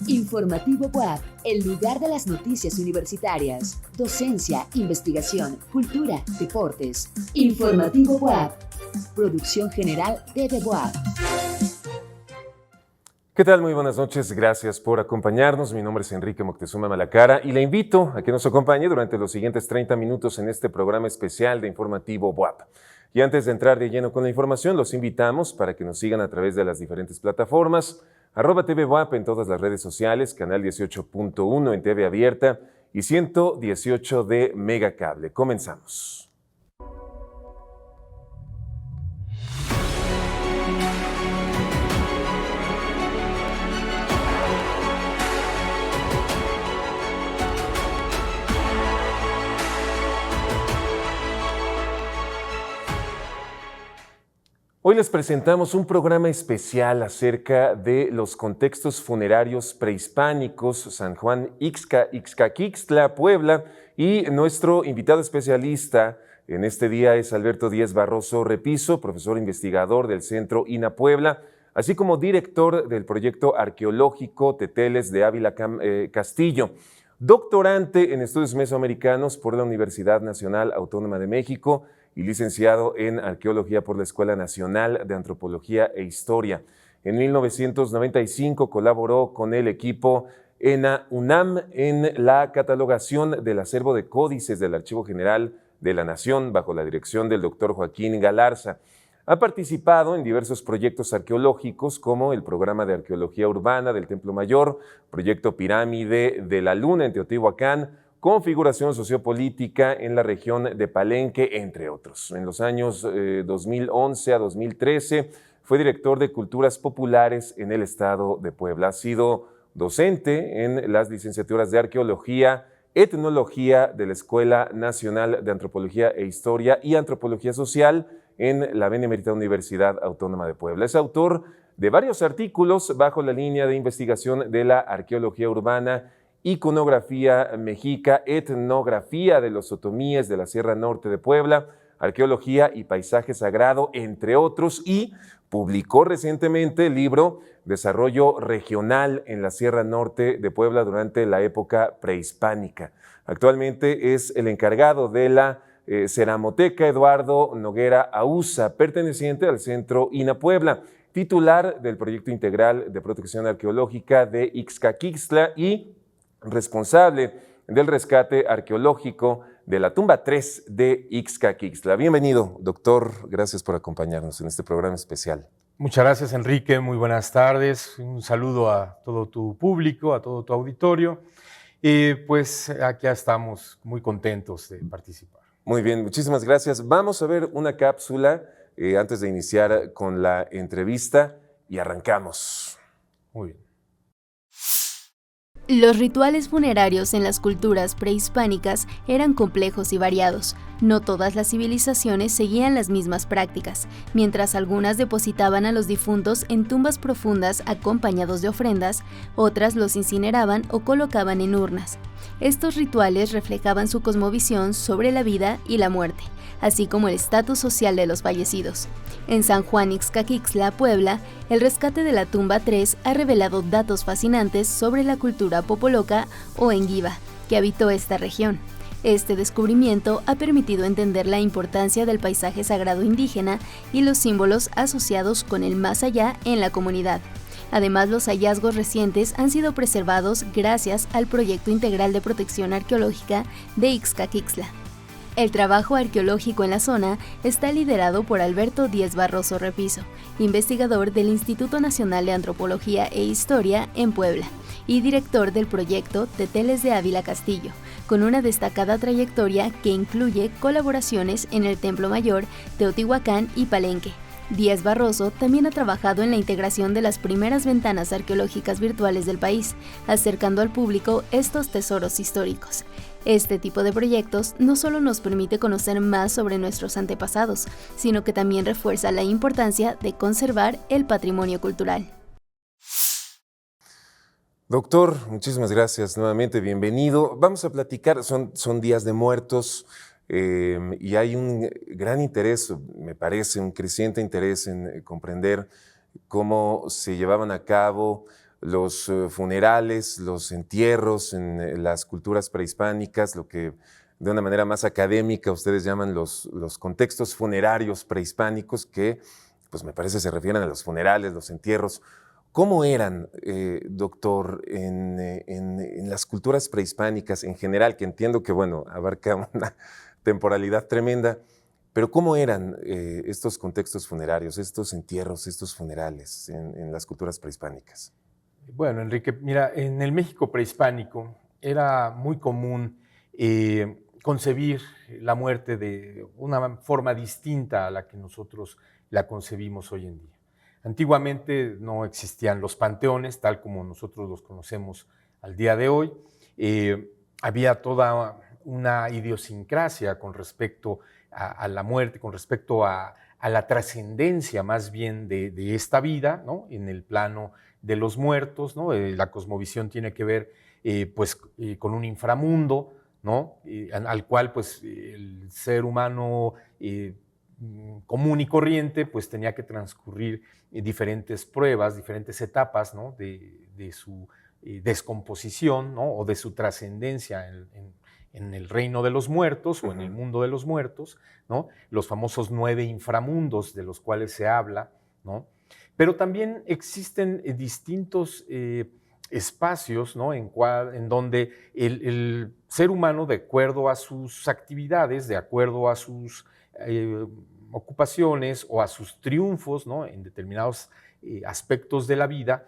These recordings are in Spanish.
Informativo WAP, el lugar de las noticias universitarias, docencia, investigación, cultura, deportes. Informativo WAP, producción general de WAP. ¿Qué tal? Muy buenas noches, gracias por acompañarnos. Mi nombre es Enrique Moctezuma Malacara y le invito a que nos acompañe durante los siguientes 30 minutos en este programa especial de Informativo WAP. Y antes de entrar de lleno con la información, los invitamos para que nos sigan a través de las diferentes plataformas, @TVWAP en todas las redes sociales, canal 18.1 en TV abierta y 118 de Megacable. Comenzamos. Hoy les presentamos un programa especial acerca de los contextos funerarios prehispánicos, San Juan Ixcaquixtla, Puebla, y nuestro invitado especialista en este día es Alberto Díez Barroso Repiso, profesor investigador del Centro INA Puebla, así como director del proyecto arqueológico Teteles de Ávila Castillo, doctorante en estudios mesoamericanos por la Universidad Nacional Autónoma de México, y licenciado en Arqueología por la Escuela Nacional de Antropología e Historia. En 1995 colaboró con el equipo ENA UNAM en la catalogación del acervo de códices del Archivo General de la Nación bajo la dirección del doctor Joaquín Galarza. Ha participado en diversos proyectos arqueológicos como el Programa de Arqueología Urbana del Templo Mayor, Proyecto Pirámide de la Luna en Teotihuacán, Configuración Sociopolítica en la región de Palenque, entre otros. En los años 2011 a 2013 fue director de Culturas Populares en el estado de Puebla. Ha sido docente en las licenciaturas de Arqueología, Etnología de la Escuela Nacional de Antropología e Historia y Antropología Social en la Benemérita Universidad Autónoma de Puebla. Es autor de varios artículos bajo la línea de investigación de la arqueología urbana, Iconografía mexica, Etnografía de los otomíes de la Sierra Norte de Puebla, Arqueología y Paisaje Sagrado, entre otros, y publicó recientemente el libro Desarrollo Regional en la Sierra Norte de Puebla durante la época prehispánica. Actualmente es el encargado de la Ceramoteca Eduardo Noguera Ausa, perteneciente al Centro INA Puebla, titular del Proyecto Integral de Protección Arqueológica de Ixcaquixtla y responsable del rescate arqueológico de la tumba 3 de Ixcaquixtla. Bienvenido, doctor. Gracias por acompañarnos en este programa especial. Muchas gracias, Enrique. Muy buenas tardes. Un saludo a todo tu público, a todo tu auditorio. Y pues aquí estamos muy contentos de participar. Muy bien, muchísimas gracias. Vamos a ver una cápsula antes de iniciar con la entrevista y arrancamos. Muy bien. Los rituales funerarios en las culturas prehispánicas eran complejos y variados. No todas las civilizaciones seguían las mismas prácticas. Mientras algunas depositaban a los difuntos en tumbas profundas acompañados de ofrendas, otras los incineraban o colocaban en urnas. Estos rituales reflejaban su cosmovisión sobre la vida y la muerte, así como el estatus social de los fallecidos. En San Juan Ixcaquixtla, Puebla, el rescate de la tumba 3 ha revelado datos fascinantes sobre la cultura popoloca o enguiva, que habitó esta región. Este descubrimiento ha permitido entender la importancia del paisaje sagrado indígena y los símbolos asociados con el más allá en la comunidad. Además, los hallazgos recientes han sido preservados gracias al Proyecto Integral de Protección Arqueológica de Ixcaquixtla. El trabajo arqueológico en la zona está liderado por Alberto Díez Barroso Repiso, investigador del Instituto Nacional de Antropología e Historia en Puebla y director del proyecto Teteles de Ávila Castillo, con una destacada trayectoria que incluye colaboraciones en el Templo Mayor, Teotihuacán y Palenque. Díez Barroso también ha trabajado en la integración de las primeras ventanas arqueológicas virtuales del país, acercando al público estos tesoros históricos. Este tipo de proyectos no solo nos permite conocer más sobre nuestros antepasados, sino que también refuerza la importancia de conservar el patrimonio cultural. Doctor, muchísimas gracias nuevamente, bienvenido. Vamos a platicar, son días de muertos y hay un gran interés, me parece, un creciente interés en comprender cómo se llevaban a cabo los funerales, los entierros en las culturas prehispánicas, lo que de una manera más académica ustedes llaman los contextos funerarios prehispánicos, que pues me parece se refieren a los funerales, los entierros. ¿Cómo eran, doctor, en las culturas prehispánicas en general, que entiendo que, bueno, abarca una temporalidad tremenda, pero cómo eran estos contextos funerarios, estos entierros, estos funerales en las culturas prehispánicas? Bueno, Enrique, mira, en el México prehispánico era muy común concebir la muerte de una forma distinta a la que nosotros la concebimos hoy en día. Antiguamente no existían los panteones, tal como nosotros los conocemos al día de hoy. Había toda una idiosincrasia con respecto a la muerte, con respecto a la trascendencia más bien de esta vida, ¿no? En el plano de los muertos, ¿no? La cosmovisión tiene que ver con un inframundo, ¿no? Al cual pues, el ser humano común y corriente pues, tenía que transcurrir diferentes pruebas, diferentes etapas, ¿no? de su descomposición, ¿no? O de su trascendencia en el reino de los muertos o en el mundo de los muertos, ¿no? Los famosos 9 inframundos de los cuales se habla, ¿no? Pero también existen distintos espacios, ¿no? en donde el ser humano, de acuerdo a sus actividades, de acuerdo a sus ocupaciones o a sus triunfos, ¿no? En determinados aspectos de la vida,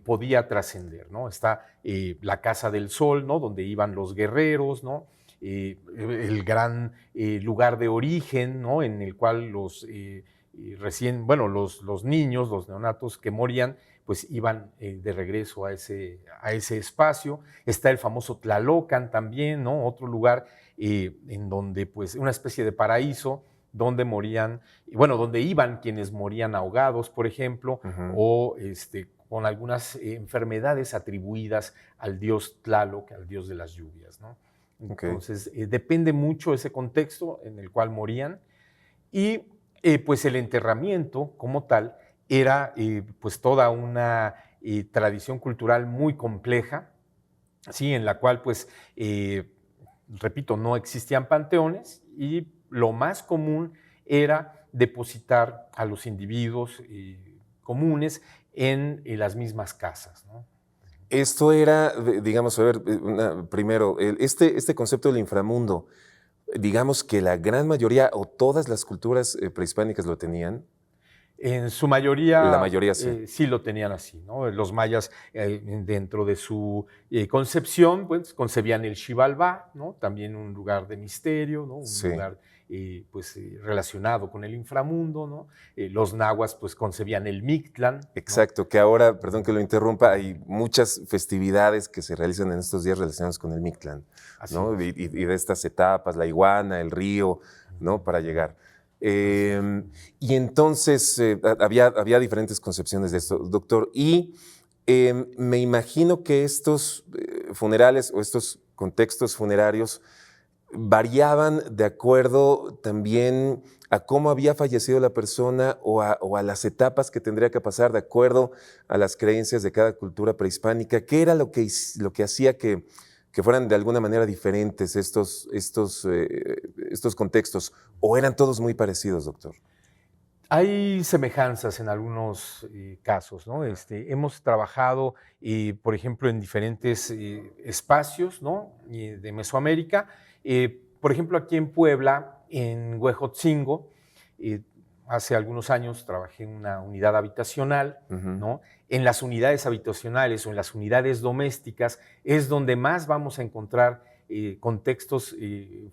podía trascender, ¿no? Está la Casa del Sol, ¿no? Donde iban los guerreros, ¿no? El gran lugar de origen, ¿no? En el cual los niños, los neonatos que morían, pues iban de regreso a ese espacio. Está el famoso Tlalocan también, ¿no? Otro lugar en donde, pues, una especie de paraíso, donde morían, donde iban quienes morían ahogados, por ejemplo, o con algunas enfermedades atribuidas al dios Tlaloc, al dios de las lluvias, ¿no? Entonces, depende mucho ese contexto en el cual morían, y pues el enterramiento como tal era pues toda una tradición cultural muy compleja, ¿sí? En la cual, pues, repito, no existían panteones, y lo más común era depositar a los individuos comunes en las mismas casas, ¿no? Esto era, digamos, a ver, primero, este concepto del inframundo, digamos que la gran mayoría o todas las culturas prehispánicas lo tenían. En su mayoría, la mayoría sí. Sí lo tenían así, ¿no? Los mayas, dentro de su concepción, pues concebían el Xibalbá, ¿no? También un lugar de misterio, ¿no? Un lugar relacionado con el inframundo, ¿no? Los nahuas pues concebían el Mictlán. Exacto, ¿no? Que ahora, perdón que lo interrumpa, hay muchas festividades que se realizan en estos días relacionadas con el Mictlán, ¿no? Y de estas etapas, la iguana, el río, ¿no? Para llegar. Y entonces había diferentes concepciones de esto, doctor, y me imagino que estos funerales o estos contextos funerarios variaban de acuerdo también a cómo había fallecido la persona o a las etapas que tendría que pasar de acuerdo a las creencias de cada cultura prehispánica. ¿Qué era lo que hacía que fueran de alguna manera diferentes estos contextos? ¿O eran todos muy parecidos, doctor? Hay semejanzas en algunos casos, ¿no? Hemos trabajado, por ejemplo, en diferentes espacios, ¿no? De Mesoamérica. Por ejemplo, aquí en Puebla, en Huejotzingo, hace algunos años trabajé en una unidad habitacional, ¿no? En las unidades habitacionales o en las unidades domésticas es donde más vamos a encontrar contextos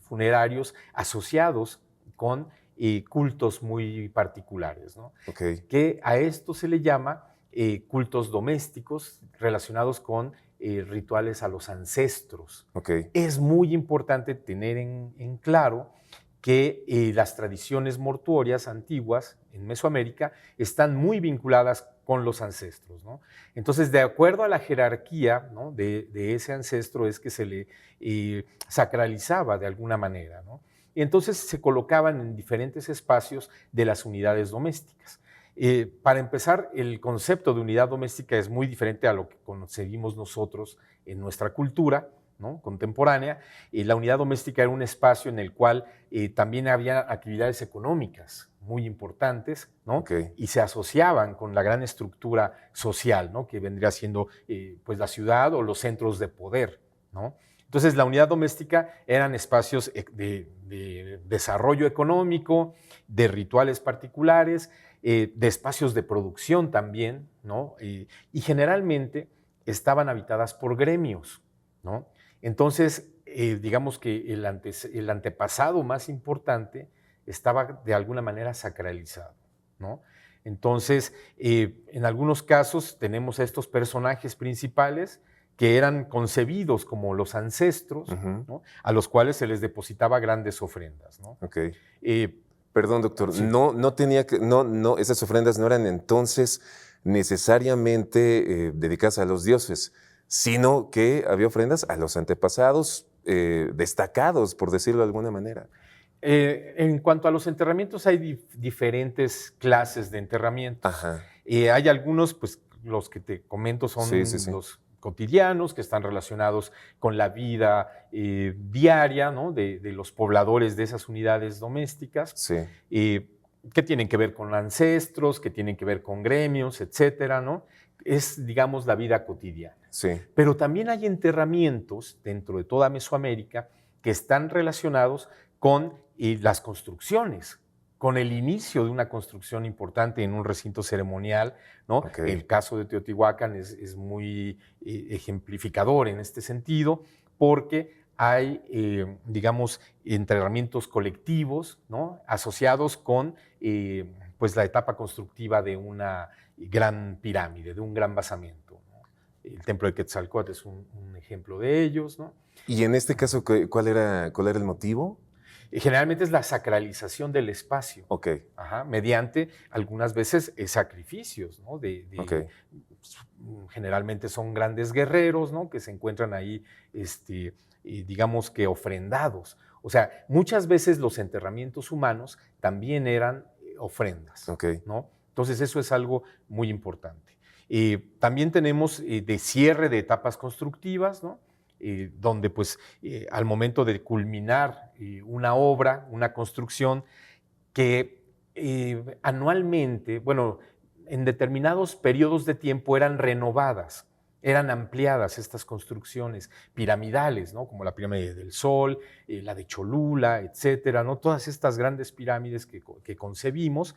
funerarios asociados con cultos muy particulares, ¿no? Que a esto se le llama cultos domésticos relacionados con rituales a los ancestros. Es muy importante tener en claro que las tradiciones mortuorias antiguas en Mesoamérica están muy vinculadas con los ancestros, ¿no? Entonces, de acuerdo a la jerarquía, ¿no? de ese ancestro es que se le sacralizaba de alguna manera, ¿no? Y entonces se colocaban en diferentes espacios de las unidades domésticas. Para empezar, el concepto de unidad doméstica es muy diferente a lo que concebimos nosotros en nuestra cultura, ¿no?, contemporánea. La unidad doméstica era un espacio en el cual también había actividades económicas muy importantes, ¿no? Okay. Y se asociaban con la gran estructura social, ¿no?, que vendría siendo pues la ciudad o los centros de poder, ¿no? Entonces, la unidad doméstica eran espacios de desarrollo económico, de rituales particulares, de espacios de producción también, ¿no? Y generalmente estaban habitadas por gremios, ¿no? Entonces, digamos que el antepasado más importante estaba de alguna manera sacralizado, ¿no? Entonces, en algunos casos tenemos a estos personajes principales que eran concebidos como los ancestros, ¿no?, a los cuales se les depositaba grandes ofrendas, ¿no? Okay. Perdón, doctor, Sí. Esas ofrendas no eran entonces necesariamente dedicadas a los dioses, sino que había ofrendas a los antepasados destacados, por decirlo de alguna manera. En cuanto a los enterramientos, hay diferentes clases de enterramientos. Ajá. Hay algunos, pues los que te comento son Sí. los cotidianos, que están relacionados con la vida diaria, ¿no?, de los pobladores de esas unidades domésticas, Sí. que tienen que ver con ancestros, que tienen que ver con gremios, etcétera, ¿no? Es, digamos, la vida cotidiana. Sí. Pero también hay enterramientos dentro de toda Mesoamérica que están relacionados con las construcciones, con el inicio de una construcción importante en un recinto ceremonial, ¿no? Okay. El caso de Teotihuacán es muy ejemplificador en este sentido, porque hay, digamos, enterramientos colectivos, ¿no?, asociados con pues la etapa constructiva de una gran pirámide, de un gran basamento, ¿no? El templo de Quetzalcóatl es un ejemplo de ellos, ¿no? Y en este caso, ¿cuál era el motivo? Generalmente es la sacralización del espacio, Ok. ajá, mediante algunas veces sacrificios, ¿no? Ok. Generalmente son grandes guerreros, ¿no?, que se encuentran ahí, digamos que ofrendados. O sea, muchas veces los enterramientos humanos también eran ofrendas, Ok. ¿no? Entonces eso es algo muy importante. También tenemos de cierre de etapas constructivas, ¿no?, donde pues al momento de culminar una obra, una construcción, que anualmente, bueno, en determinados periodos de tiempo eran renovadas, eran ampliadas estas construcciones piramidales, ¿no?, como la pirámide del Sol, la de Cholula, etcétera, ¿no? Todas estas grandes pirámides que concebimos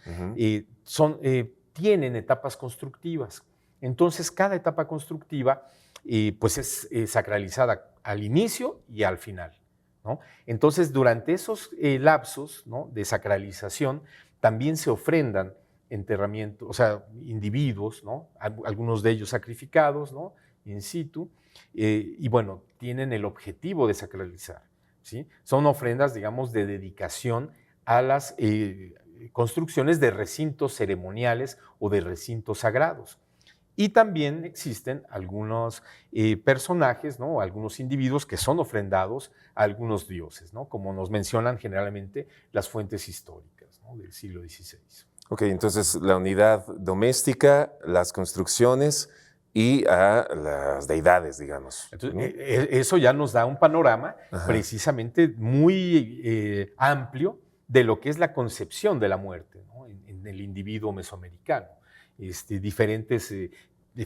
tienen etapas constructivas. Entonces, cada etapa constructiva pues es sacralizada al inicio y al final, ¿no? Entonces, durante esos lapsos, ¿no?, de sacralización, también se ofrendan enterramientos, o sea, individuos, ¿no?, algunos de ellos sacrificados, ¿no?, in situ, y bueno, tienen el objetivo de sacralizar, ¿sí? Son ofrendas, digamos, de dedicación a las construcciones de recintos ceremoniales o de recintos sagrados. Y también existen algunos personajes, ¿no?, algunos individuos que son ofrendados a algunos dioses, ¿no?, como nos mencionan generalmente las fuentes históricas, ¿no?, del siglo XVI. Ok, entonces la unidad doméstica, las construcciones y a las deidades, digamos. Entonces, ¿no? eso ya nos da un panorama Ajá. precisamente muy amplio de lo que es la concepción de la muerte, ¿no?, en el individuo mesoamericano. Diferentes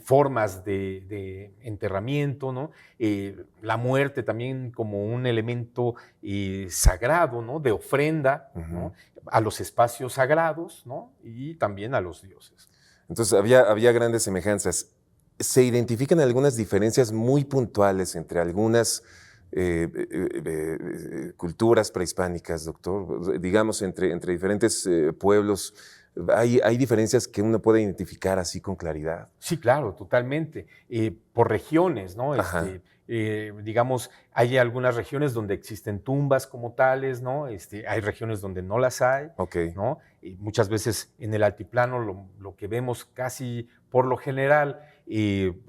formas de enterramiento, ¿no? La muerte también como un elemento sagrado, ¿no?, de ofrenda, ¿no?, a los espacios sagrados, ¿no?, y también a los dioses. Entonces había grandes semejanzas. ¿Se identifican algunas diferencias muy puntuales entre algunas culturas prehispánicas, doctor? Digamos, entre diferentes pueblos. ¿Hay diferencias que uno puede identificar así con claridad? Sí, claro, totalmente. Por regiones, ¿no? Digamos, hay algunas regiones donde existen tumbas como tales, ¿no? Hay regiones donde no las hay, Okay. ¿no? Y muchas veces en el altiplano lo que vemos casi por lo general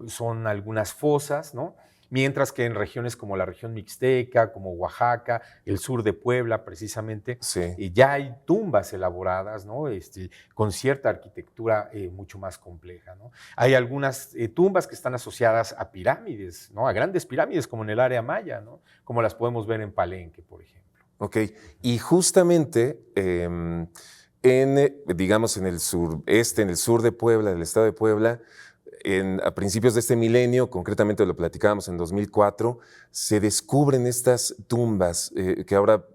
son algunas fosas, ¿no? Mientras que en regiones como la región mixteca, como Oaxaca, el sur de Puebla precisamente, ya hay tumbas elaboradas, ¿no? Con cierta arquitectura mucho más compleja, ¿no? Hay algunas tumbas que están asociadas a pirámides, ¿no? A grandes pirámides como en el área maya, ¿no? Como las podemos ver en Palenque, por ejemplo. Ok, y justamente digamos, en el sureste, en el sur de Puebla, del estado de Puebla, a principios de este milenio, concretamente lo platicábamos en 2004, se descubren estas tumbas que ahora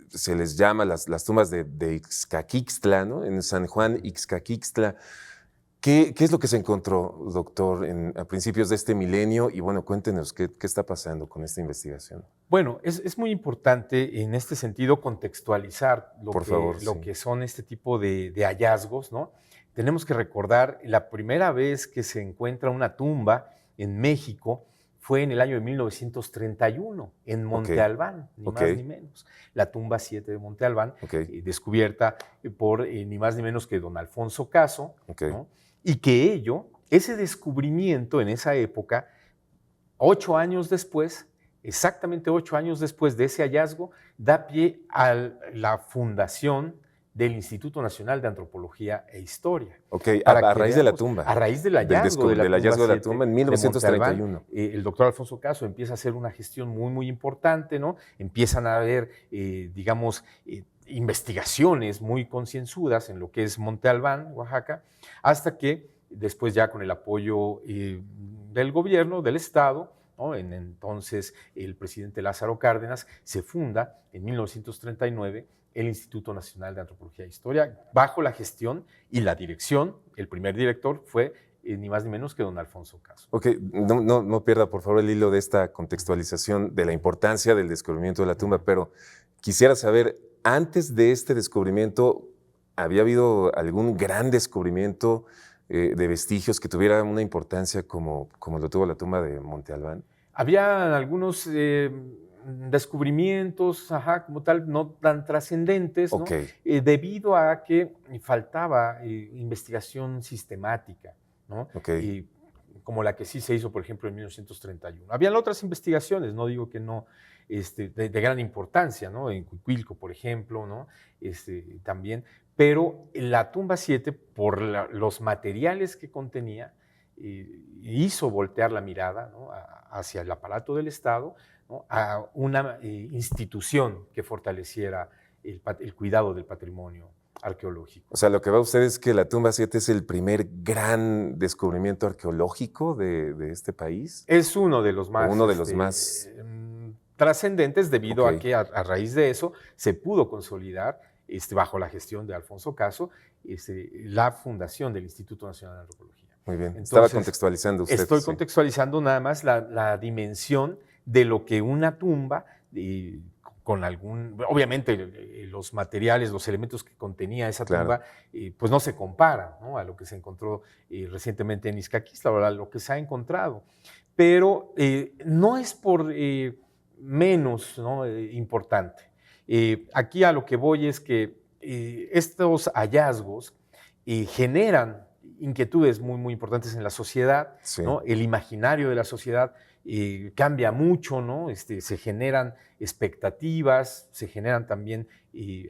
se les llama las tumbas de Ixcaquixtla, ¿no? En San Juan Ixcaquixtla. ¿Qué es lo que se encontró, doctor, a principios de este milenio? Y bueno, cuéntenos qué está pasando con esta investigación. Bueno, es muy importante en este sentido contextualizar lo que son este tipo de hallazgos, ¿no? Tenemos que recordar la primera vez que se encuentra una tumba en México fue en el año de 1931, en Monte Albán, ni más ni menos. La tumba 7 de Monte Albán, descubierta por ni más ni menos que don Alfonso Caso, ¿no? Y que ese descubrimiento en esa época, 8 años después, exactamente 8 años después de ese hallazgo, da pie a la fundación del Instituto Nacional de Antropología e Historia. A raíz de la tumba. A raíz del hallazgo de la tumba en 1931. El doctor Alfonso Caso empieza a hacer una gestión muy, muy importante, ¿no? Empiezan a haber, digamos, investigaciones muy concienzudas en lo que es Monte Albán, Oaxaca, hasta que después ya con el apoyo del gobierno, del Estado, ¿no? Entonces el presidente Lázaro Cárdenas se funda en 1939 el Instituto Nacional de Antropología e Historia, bajo la gestión y la dirección. El primer director fue ni más ni menos que don Alfonso Caso. No pierda por favor el hilo de esta contextualización de la importancia del descubrimiento de la tumba, pero quisiera saber, antes de este descubrimiento, ¿había habido algún gran descubrimiento de vestigios que tuviera una importancia como lo tuvo la tumba de Monte Albán? Había algunos descubrimientos, como tal, no tan trascendentes, ¿no? Debido a que faltaba investigación sistemática, ¿no? Como la que sí se hizo, por ejemplo, en 1931. Habían otras investigaciones, no digo que no, de gran importancia, ¿no? En Cuicuilco, por ejemplo, ¿no? También, pero la tumba 7, por los materiales que contenía, hizo voltear la mirada, ¿no? Hacia el aparato del Estado, ¿no? A una institución que fortaleciera el cuidado del patrimonio arqueológico. O sea, lo que va usted es que la tumba 7 es el primer gran descubrimiento arqueológico de este país. Es uno de los más, trascendentes, debido a que a raíz de eso se pudo consolidar, bajo la gestión de Alfonso Caso, la fundación del Instituto Nacional de Antropología. Muy bien. Entonces, estaba contextualizando usted. Estoy contextualizando nada más la dimensión de lo que una tumba, obviamente los materiales, los elementos que contenía esa tumba, pues no se comparan, ¿no? A lo que se encontró recientemente en Ixcaquixtla, o a lo que se ha encontrado. Pero no es por menos, ¿no? Importante. Aquí a lo que voy es que estos hallazgos generan inquietudes muy, muy importantes en la sociedad, ¿no? El imaginario de la sociedad cambia mucho, ¿no? Se generan expectativas, se generan también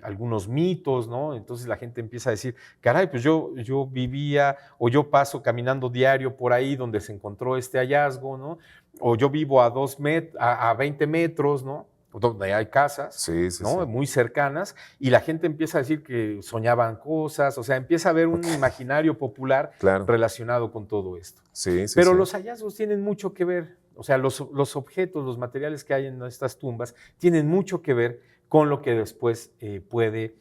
algunos mitos, ¿no? Entonces la gente empieza a decir, caray, pues yo vivía o yo paso caminando diario por ahí donde se encontró este hallazgo, ¿no? O yo vivo a 20 metros, ¿no? Donde hay casas, ¿no? Muy cercanas, y la gente empieza a decir que soñaban cosas, o sea, empieza a haber un imaginario popular relacionado con todo esto. Pero los hallazgos tienen mucho que ver, o sea, los objetos, los materiales que hay en estas tumbas tienen mucho que ver con lo que después puede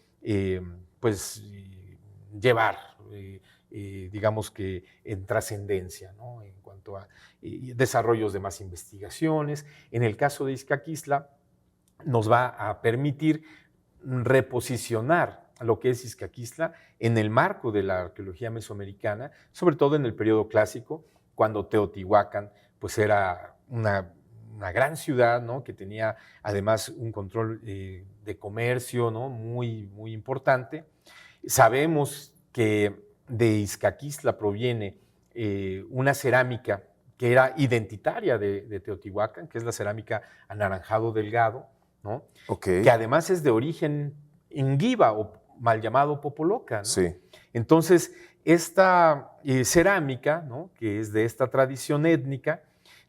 pues, llevar, digamos que en trascendencia, ¿no? En cuanto a desarrollos de más investigaciones. En el caso de Ixcaquixtla, nos va a permitir reposicionar lo que es Ixcaquixtla en el marco de la arqueología mesoamericana, sobre todo en el periodo clásico, cuando Teotihuacán pues era una gran ciudad, ¿no? Que tenía además un control de comercio, ¿no? Muy, muy importante. Sabemos que de Ixcaquixtla proviene una cerámica que era identitaria de Teotihuacán, que es la cerámica anaranjado delgado, ¿no? Okay. Que además es de origen ingiba o mal llamado popoloca, ¿no? Sí. Entonces, esta cerámica, ¿no? Que es de esta tradición étnica,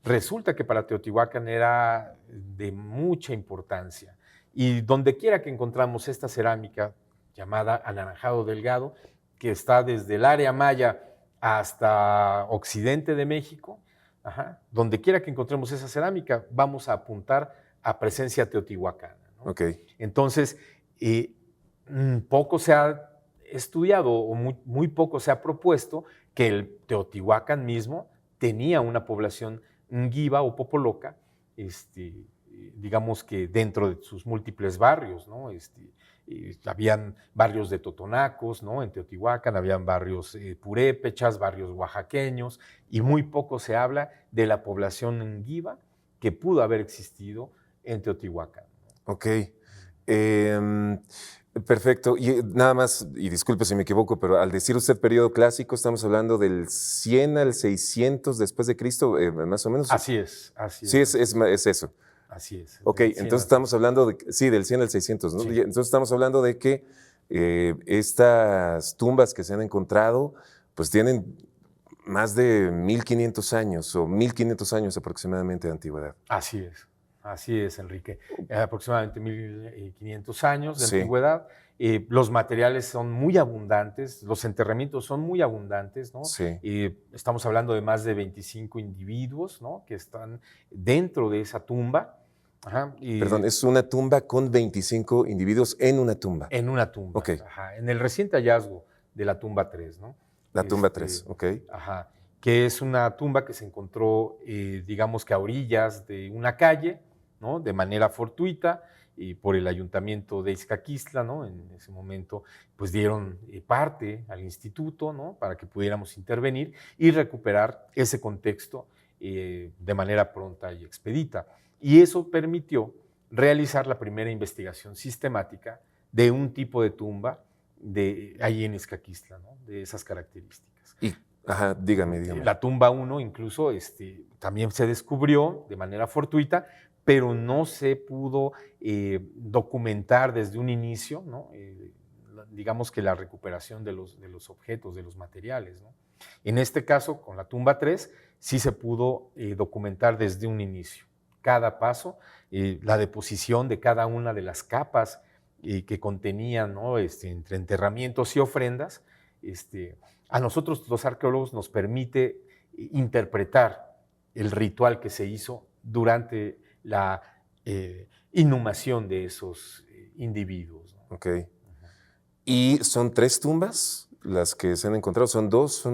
resulta que para Teotihuacán era de mucha importancia. Y donde quiera que encontramos esta cerámica llamada anaranjado delgado, que está desde el área maya hasta occidente de México, donde quiera que encontremos esa cerámica, vamos a apuntar a presencia teotihuacana, ¿no? Okay. Entonces, poco se ha estudiado o muy poco se ha propuesto que el Teotihuacán mismo tenía una población ngiba o popoloca, digamos que dentro de sus múltiples barrios, ¿no? Habían barrios de totonacos, ¿no? En Teotihuacán, habían barrios purépechas, barrios oaxaqueños, y muy poco se habla de la población ngiba que pudo haber existido en Teotihuacán. Ok. Perfecto. Y nada más, y disculpe si me equivoco, pero al decir usted periodo clásico, estamos hablando del 100 al 600 después de Cristo, más o menos. Así es, así es. Sí, es eso. Así es. Ok, entonces estamos hablando de, sí, del 100 al 600, ¿no? Sí. Entonces estamos hablando de que estas tumbas que se han encontrado, pues tienen más de 1500 años o 1500 años aproximadamente de antigüedad. Así es, Enrique. Aproximadamente 1500 años de Sí. antigüedad. Los materiales son muy abundantes, los enterramientos son muy abundantes, ¿no? Sí. Estamos hablando de más de 25 individuos, ¿no? Que están dentro de esa tumba. Perdón, es una tumba con 25 individuos en una tumba. En una tumba. Ok. En el reciente hallazgo de la tumba 3, ¿no? La tumba 3, ok. Que es una tumba que se encontró, digamos que a orillas de una calle, ¿no? De manera fortuita, por el ayuntamiento de Izcaquistla, ¿no? En ese momento, pues dieron parte al instituto, ¿no? Para que pudiéramos intervenir y recuperar ese contexto de manera pronta y expedita. Y eso permitió realizar la primera investigación sistemática de un tipo de tumba ahí en Izcaquistla, ¿no? De esas características. Dígame. La tumba 1 incluso también se descubrió de manera fortuita, pero no se pudo documentar desde un inicio, ¿no? Digamos que la recuperación de los objetos, de los materiales, ¿no? En este caso, con la tumba 3, sí se pudo documentar desde un inicio. Cada paso, la deposición de cada una de las capas que contenían, ¿no? Entre enterramientos y ofrendas, a nosotros los arqueólogos nos permite interpretar el ritual que se hizo durante la inhumación de esos individuos, ¿no? Ok. ¿Y son 3 tumbas las que se han encontrado? ¿Son 2?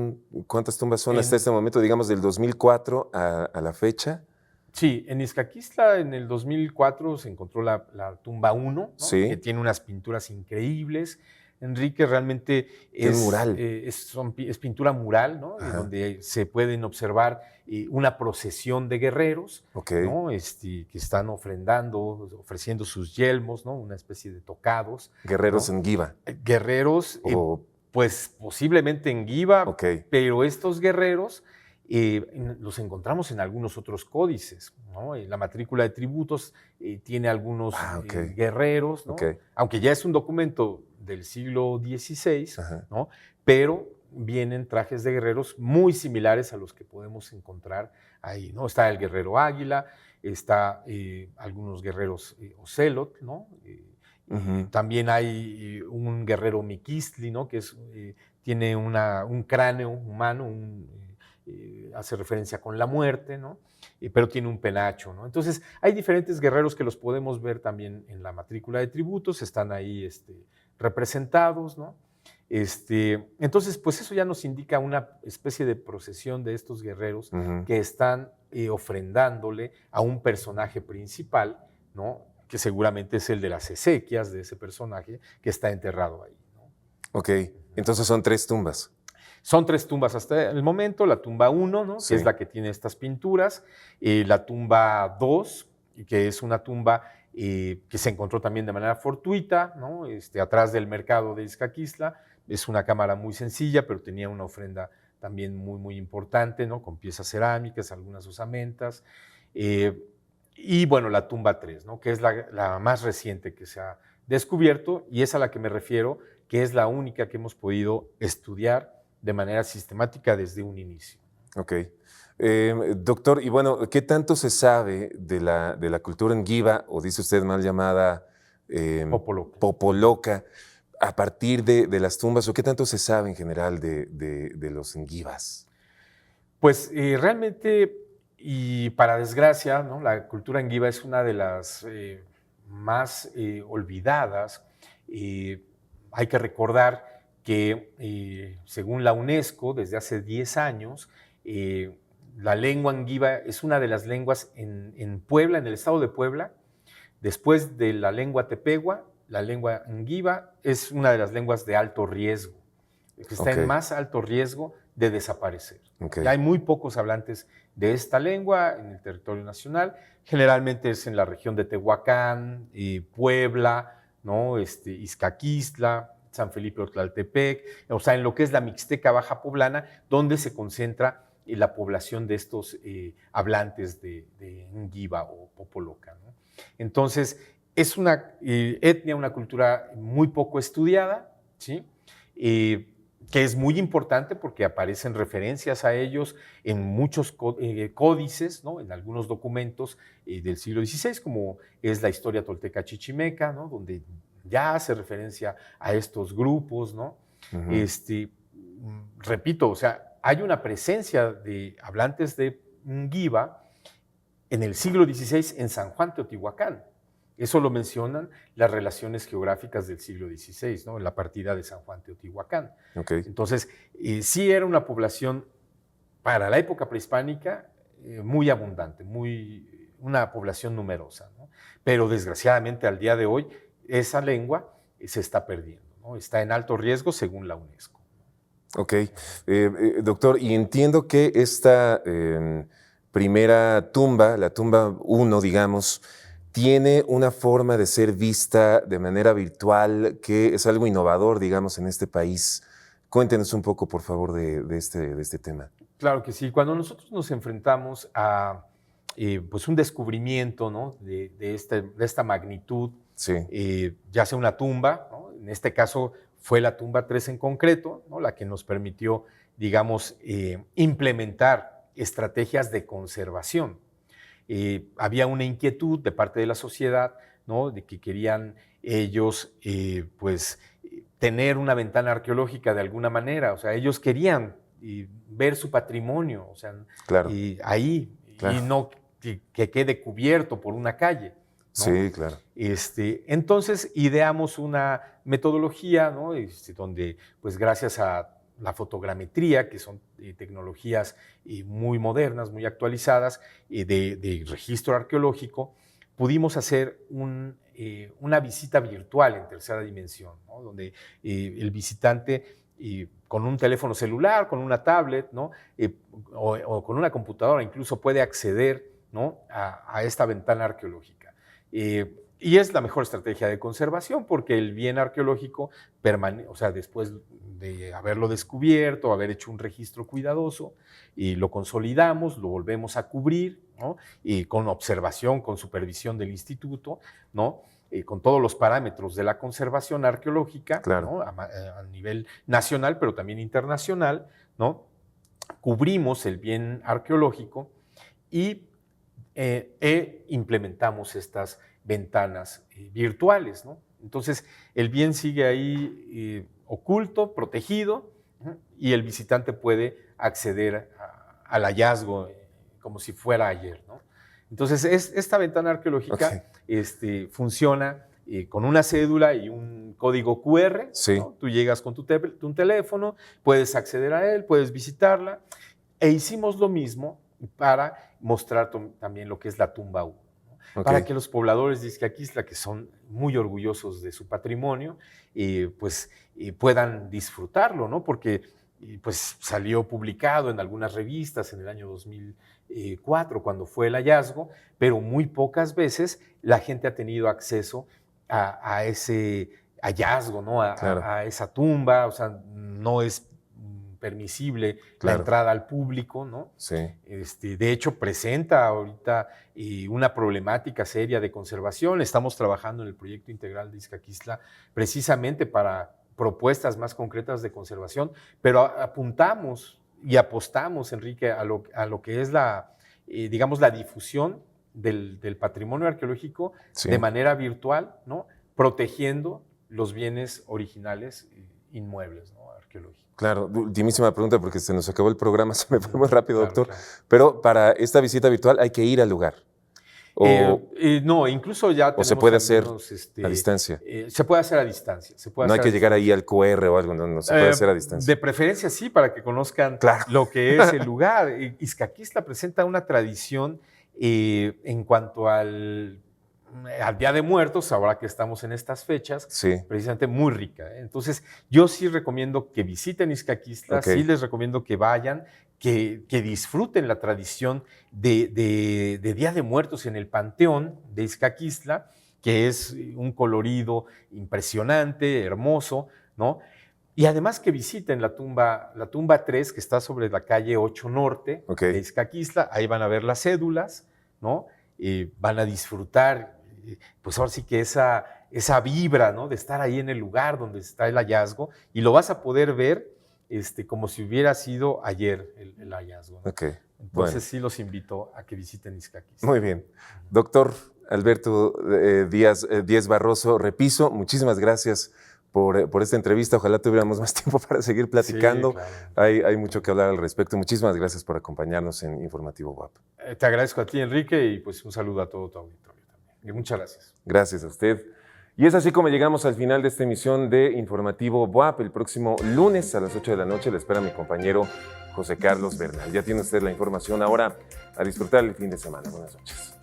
¿Cuántas tumbas son hasta este momento, digamos, del 2004 a la fecha? Sí, en Izcaquistla en el 2004 se encontró la tumba 1, ¿no? Sí. Que tiene unas pinturas increíbles. Enrique, realmente es mural. Es pintura mural, ¿no? Donde se pueden observar una procesión de guerreros, okay, ¿no? Que están ofreciendo sus yelmos, ¿no? Una especie de tocados. Guerreros, ¿no? En Ngiva. Guerreros, pues posiblemente en Ngiva, okay, pero estos guerreros los encontramos en algunos otros códices, ¿no? La matrícula de tributos tiene algunos guerreros, ¿no? Okay. Aunque ya es un documento del siglo XVI, ¿no? Pero vienen trajes de guerreros muy similares a los que podemos encontrar ahí, ¿no? Está el guerrero águila, está algunos guerreros ocelot, ¿no? También hay un guerrero miquistli, ¿no? Que tiene un cráneo humano, hace referencia con la muerte, ¿no? Pero tiene un penacho, ¿no? Entonces, hay diferentes guerreros que los podemos ver también en la matrícula de tributos, están ahí representados, ¿no? Entonces, pues eso ya nos indica una especie de procesión de estos guerreros que están ofrendándole a un personaje principal, ¿no? Que seguramente es el de las exequias de ese personaje que está enterrado ahí, ¿no? Ok, entonces son 3 tumbas. Son 3 tumbas hasta el momento, la tumba 1, ¿no? Que es la que tiene estas pinturas, la tumba 2, que es una tumba que se encontró también de manera fortuita, ¿no? Atrás del mercado de Izcaquistla, es una cámara muy sencilla, pero tenía una ofrenda también muy importante, ¿no? Con piezas cerámicas, algunas osamentas. Y bueno, la tumba 3, ¿no? Que es la más reciente que se ha descubierto y es a la que me refiero, que es la única que hemos podido estudiar de manera sistemática desde un inicio. Ok. Doctor, y bueno, ¿qué tanto se sabe de la cultura Ngiva, o dice usted mal llamada Popoloca, a partir de las tumbas, o qué tanto se sabe en general de los Ngivas? Pues realmente, y para desgracia, ¿no? La cultura Ngiva es una de las más olvidadas. Hay que recordar que, según la UNESCO, desde hace 10 años, la lengua Ngiva es una de las lenguas en Puebla, en el estado de Puebla. Después de la lengua tepehua, la lengua Ngiva es una de las lenguas de alto riesgo, que está en más alto riesgo de desaparecer. Ya hay muy pocos hablantes de esta lengua en el territorio nacional. Generalmente es en la región de Tehuacán, Puebla, ¿no? Izcaquistla, San Felipe Otlaltepec, o sea, en lo que es la Mixteca Baja Poblana, donde se concentra la población de estos hablantes de Ngiva o Popoloca, ¿no? Entonces, es una etnia, una cultura muy poco estudiada, ¿sí? Que es muy importante porque aparecen referencias a ellos en muchos códices, ¿no? En algunos documentos del siglo XVI, como es la historia tolteca chichimeca, ¿no? Donde ya hace referencia a estos grupos, ¿no? Repito, o sea, hay una presencia de hablantes de Ngiva en el siglo XVI en San Juan Teotihuacán. Eso lo mencionan las relaciones geográficas del siglo XVI, ¿no? En la partida de San Juan Teotihuacán. Entonces, sí era una población para la época prehispánica muy abundante, una población numerosa, ¿no? Pero desgraciadamente al día de hoy esa lengua se está perdiendo, ¿no? Está en alto riesgo según la UNESCO. Ok. Doctor, y entiendo que esta primera tumba, la tumba 1, digamos, tiene una forma de ser vista de manera virtual que es algo innovador, digamos, en este país. Cuéntenos un poco, por favor, de este tema. Claro que sí. Cuando nosotros nos enfrentamos a pues un descubrimiento, ¿no? de esta magnitud, sí. Ya sea una tumba, ¿no? En este caso fue la tumba 3 en concreto, ¿no? La que nos permitió, digamos, implementar estrategias de conservación. Había una inquietud de parte de la sociedad, ¿no? De que querían ellos pues, tener una ventana arqueológica de alguna manera, o sea, ellos querían ver su patrimonio, o sea, claro. Ahí, claro. Y no que quede cubierto por una calle, ¿no? Sí, claro. Entonces ideamos una metodología, ¿no? Donde, pues gracias a la fotogrametría, que son tecnologías muy modernas, muy actualizadas, de registro arqueológico, pudimos hacer una visita virtual en tercera dimensión, ¿no? Donde el visitante con un teléfono celular, con una tablet, ¿no? O con una computadora incluso puede acceder, ¿no? a esta ventana arqueológica. Y es la mejor estrategia de conservación porque el bien arqueológico o sea, después de haberlo descubierto, haber hecho un registro cuidadoso, y lo consolidamos, lo volvemos a cubrir, ¿no? Y con observación, con supervisión del instituto, ¿no? Con todos los parámetros de la conservación arqueológica, claro. ¿no? A nivel nacional, pero también internacional, ¿no? Cubrimos el bien arqueológico y implementamos estas ventanas virtuales, ¿no? Entonces, el bien sigue ahí oculto, protegido, y el visitante puede acceder al hallazgo como si fuera ayer, ¿no? Entonces, esta ventana arqueológica funciona con una cédula y un código QR, sí. ¿no? Tú llegas con tu teléfono, puedes acceder a él, puedes visitarla, e hicimos lo mismo para mostrar también lo que es la tumba 1. Para que los pobladores de Izcaquistla, que son muy orgullosos de su patrimonio, pues puedan disfrutarlo, ¿no? Porque pues salió publicado en algunas revistas en el año 2004 cuando fue el hallazgo, pero muy pocas veces la gente ha tenido acceso a ese hallazgo, ¿no? Claro. A esa tumba, o sea, no es permisible Claro. la entrada al público, ¿no? Sí. De hecho, presenta ahorita una problemática seria de conservación. Estamos trabajando en el proyecto integral de Izcaquistla precisamente para propuestas más concretas de conservación, pero apuntamos y apostamos, Enrique, a lo que es digamos, la difusión del patrimonio arqueológico Sí. de manera virtual, ¿no? Protegiendo los bienes originales inmuebles, ¿no? Arqueológicos. Claro, ultimísima pregunta porque se nos acabó el programa, se me fue muy rápido, Claro, doctor. claro. Pero para esta visita virtual hay que ir al lugar. O No, incluso ya se tenemos puede hacer algunos, a distancia. Se puede hacer a distancia. No hay que llegar ahí al QR o algo, no se puede hacer a distancia. De preferencia sí, para que conozcan Claro. lo que es el lugar. Izcaquistla presenta una tradición en cuanto al Día de Muertos, ahora que estamos en estas fechas, Sí. precisamente muy rica. Entonces, yo sí recomiendo que visiten Izcaquistla, Ok. sí les recomiendo que vayan, que disfruten la tradición de Día de Muertos en el Panteón de Izcaquistla, que es un colorido impresionante, hermoso, ¿no? Y además que visiten la tumba 3, que está sobre la calle 8 Norte Ok. de Izcaquistla. Ahí van a ver las cédulas, ¿no? Van a disfrutar, pues ahora sí que esa vibra, ¿no? De estar ahí en el lugar donde está el hallazgo, y lo vas a poder ver como si hubiera sido ayer el hallazgo, ¿no? Ok. Entonces Bueno. sí los invito a que visiten Izcaquistla. Muy bien. Doctor Alberto Díez Barroso Repiso, muchísimas gracias por esta entrevista. Ojalá tuviéramos más tiempo para seguir platicando. Sí, claro. Hay mucho que hablar al respecto. Muchísimas gracias por acompañarnos en Informativo WAP. Te agradezco a ti, Enrique, y pues un saludo a todo tu auditorio también. Y muchas gracias. Gracias a usted. Y es así como llegamos al final de esta emisión de Informativo WAP. El próximo lunes a las 8 de la noche le espera mi compañero José Carlos Bernal. Ya tiene usted la información ahora, a disfrutar el fin de semana. Buenas noches.